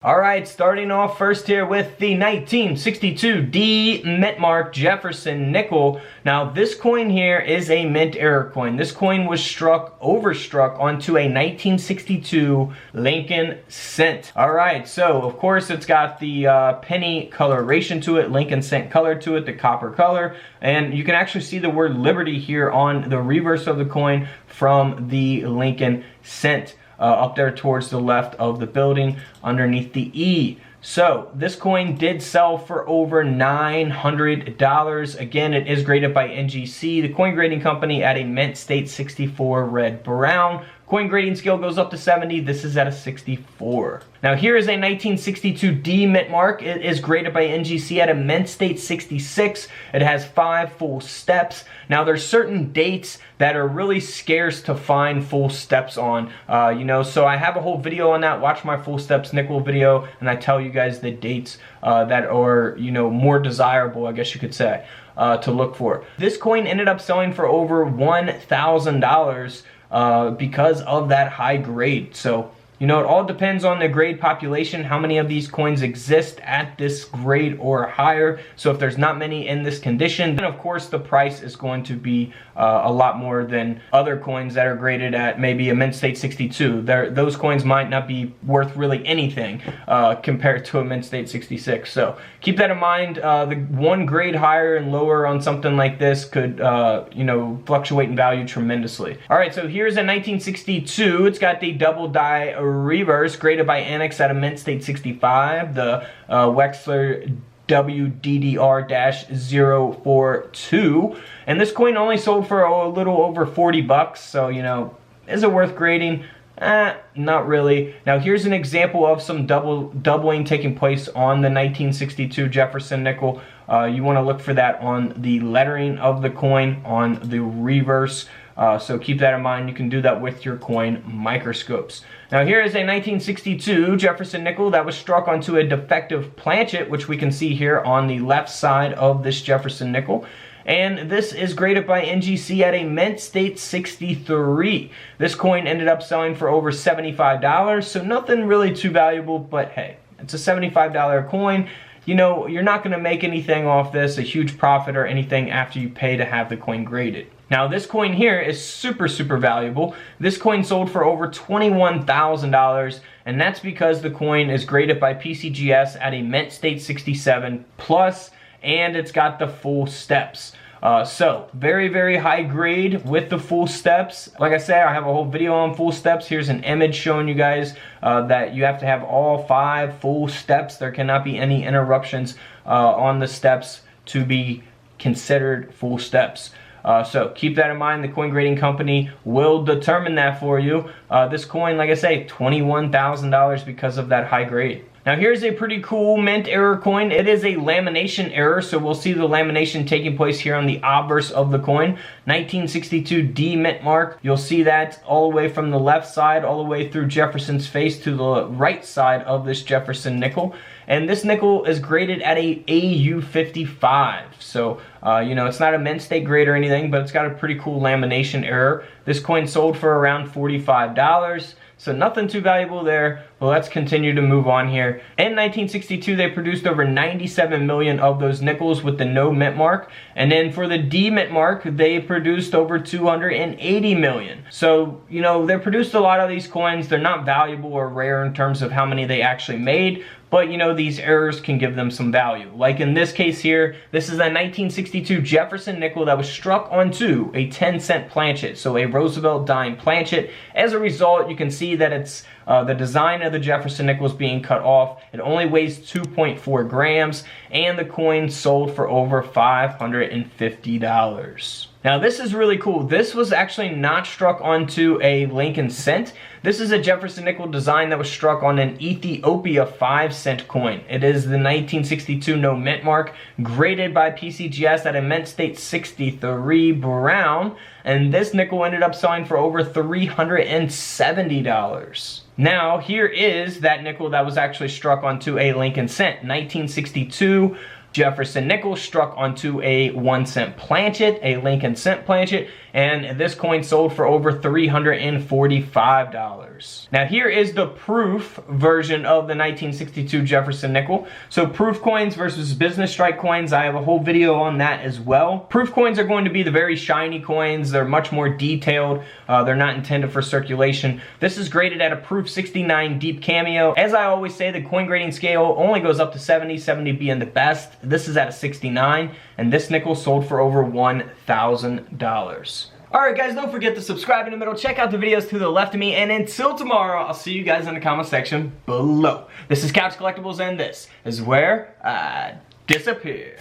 Alright, starting off first here with the 1962 D mint mark Jefferson Nickel. Now this coin here is a mint error coin. This coin was overstruck onto a 1962 Lincoln cent. Alright, so of course it's got the penny coloration to it, Lincoln cent color to it, the copper color, and you can actually see the word Liberty here on the reverse of the coin from the Lincoln cent. Up there towards the left of the building underneath the E. So this coin did sell for over $900. Again, it is graded by NGC, the coin grading company, at a mint state 64 red brown. Coin grading scale goes up to 70. This is at a 64. Now here is a 1962 D mint mark. It is graded by NGC at a mint state 66. It has 5 full steps. Now there's certain dates that are really scarce to find full steps on. So I have a whole video on that. Watch my full steps nickel video, and I tell you guys the dates that are more desirable, I guess you could say, to look for. This coin ended up selling for over $1,000. Because of that high grade. So it all depends on the grade population, how many of these coins exist at this grade or higher. So if there's not many in this condition, then of course the price is going to be a lot more than other coins that are graded at maybe a mint state 62. Those coins might not be worth really anything compared to a mint state 66. So keep that in mind. The one grade higher and lower on something like this could fluctuate in value tremendously. Alright, so here's a 1962. It's got the double die reverse, graded by Annex at a mint state 65, the Wexler WDDR-042, and this coin only sold for a little over 40 bucks. So is it worth grading? Not really. Now here's an example of some doubling taking place on the 1962 Jefferson Nickel. You want to look for that on the lettering of the coin on the reverse. So keep that in mind. You can do that with your coin microscopes. Now here is a 1962 Jefferson Nickel that was struck onto a defective planchet, which we can see here on the left side of this Jefferson Nickel. And this is graded by NGC at a mint state 63. This coin ended up selling for over $75, so nothing really too valuable, but hey, it's a $75 coin. You're not going to make anything off this, a huge profit or anything, after you pay to have the coin graded. Now this coin here is super valuable. This coin sold for over $21,000, and that's because the coin is graded by PCGS at a mint state 67 plus, and it's got the full steps. So very high grade with the full steps. Like I said, I have a whole video on full steps. Here's an image showing you guys that you have to have all 5 full steps. There cannot be any interruptions on the steps to be considered full steps. So keep that in mind. The coin grading company will determine that for you. This coin, like I say, $21,000 because of that high grade. Now here's a pretty cool mint error coin. It is a lamination error, so we'll see the lamination taking place here on the obverse of the coin. 1962 D mint mark. You'll see that all the way from the left side all the way through Jefferson's face to the right side of this Jefferson Nickel. And this nickel is graded at a AU55. So, it's not a mint state grade or anything, but it's got a pretty cool lamination error. This coin sold for around $45. So nothing too valuable there. Well, let's continue to move on here. In 1962, they produced over 97 million of those nickels with the no mint mark. And then for the D mint mark, they produced over 280 million. So, they produced a lot of these coins. They're not valuable or rare in terms of how many they actually made. But, these errors can give them some value. Like in this case here, this is a 1962 Jefferson Nickel that was struck onto a 10-cent planchet, so a Roosevelt dime planchet. As a result, you can see that it's the design of the Jefferson Nickel is being cut off. It only weighs 2.4 grams, and the coin sold for over $550. Now this is really cool. This was actually not struck onto a Lincoln cent. This is a Jefferson Nickel design that was struck on an Ethiopia 5-cent coin. It is the 1962 no mint mark, graded by PCGS at a mint state 63 brown, and this nickel ended up selling for over $370. Now here is that nickel that was actually struck onto a Lincoln cent. 1962 Jefferson Nickel struck onto a 1-cent planchet, a Lincoln cent planchet, and this coin sold for over $345. Now here is the proof version of the 1962 Jefferson Nickel. So proof coins versus business strike coins, I have a whole video on that as well. Proof coins are going to be the very shiny coins. They're much more detailed. They're not intended for circulation. This is graded at a proof 69 deep cameo. As I always say, the coin grading scale only goes up to 70, 70 being the best. This is at a 69, and this nickel sold for over $1,000. Alright guys, don't forget to subscribe in the middle, check out the videos to the left of me, and until tomorrow, I'll see you guys in the comment section below. This is Couch Collectibles, and this is where I disappear.